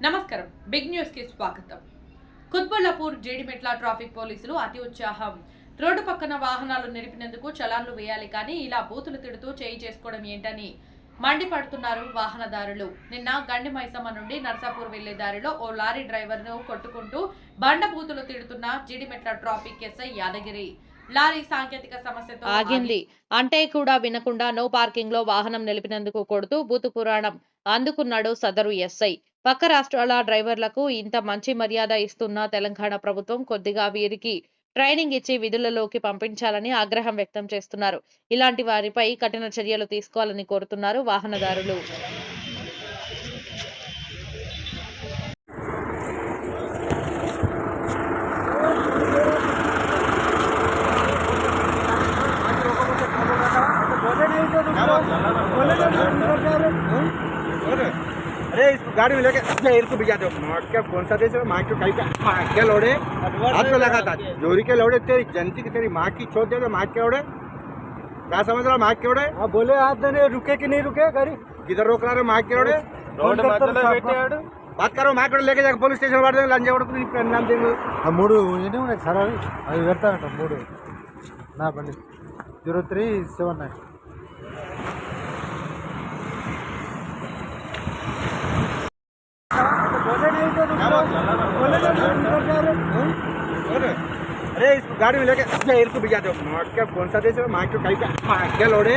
నమస్కారం big news కి స్వాగతం. కుత్బుల్లాపూర్ జీడిమెట్ల ట్రాఫిక్ పోలీసులు అతి ఉత్సాహం. రోడ్డు పక్కన వాహనాలు నిలిపినందుకు చలాన్లు వేయాలి కానీ ఇలా బూతులు తిడుతూ చేయి చేసుకోవడం ఏంటని మండిపడుతున్నారు వాహనదారులు. నిన్న గండి మైసమ్మ నుండి నర్సాపూర్ వెళ్లే దారిలో ఓ లారీ డ్రైవర్ ను కొట్టుకుంటూ బండ బూతులు తిడుతున్న Jeedimetla traffic SI Yadagiri lorry సాంకేతిక సమస్యతో ఆగింది అంటే కూడా వినకుండా నో పార్కింగ్ లో వాహనం నిలిపినందుకు కొడుతూ బూతు పురాణం అందుకున్నాడు సదరు ఎస్ఐ. పక్క రాష్ట్రాల డ్రైవర్లకు ఇంత మంచి మర్యాద ఇస్తున్న తెలంగాణ ప్రభుత్వం కొద్దిగా వీరికి ట్రైనింగ్ ఇచ్చి విధులలోకి పంపించాలని ఆగ్రహం వ్యక్తం చేస్తున్నారు. ఇలాంటి వారిపై కఠిన చర్యలు తీసుకోవాలని కోరుతున్నారు వాహనదారులు. अरे इसको गाड़ी में लेके इसको भिजा दो। क्या कौन सा देश है? माँ के कहीं क्या लोड़े हाथ पे लगा था जोरी के लोड़े तेरी जनती की तेरी माँ की छोड़ दे माँ के लोड़े क्या समझ रहा माँ के लोड़े? हाँ बोले हाथ देने रुके कि नहीं रुके गाड़ी किधर रोक रहा है माँ के लोड़े? बात करो माँ के लेके जाकर पुलिस स्टेशन वाले लंजा नाम देंगे మూడు ఎన్ని ఉన్నాయి సార్ అవి పెడతానంట మూడు నా బండి 0379 अरे इसको गाड़ी में लेके इसको भिजा दो। क्या कौन सा देश है? माँ के कहीं क्या लोड़े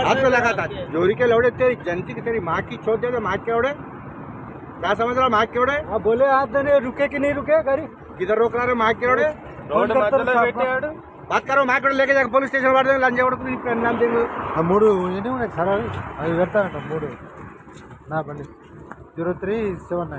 हाथ पे लगा था जोरी के लोड़े तेरी जनती की तेरी माँ की छोड़ दे माँ के लोड़े क्या समझ रहा माँ के लोड़े? हाँ बोले हाथ देने रुके कि नहीं रुके गाड़ी किधर रोक रहा है माँ के लोड़े? बात करो माँ के लेके जाकर पुलिस स्टेशन वाले लंजा नाम देंगे మూడు ఎన్ని ఉన్నాయి సార్ అవి పెడతానంట మూడు నా బండి 0379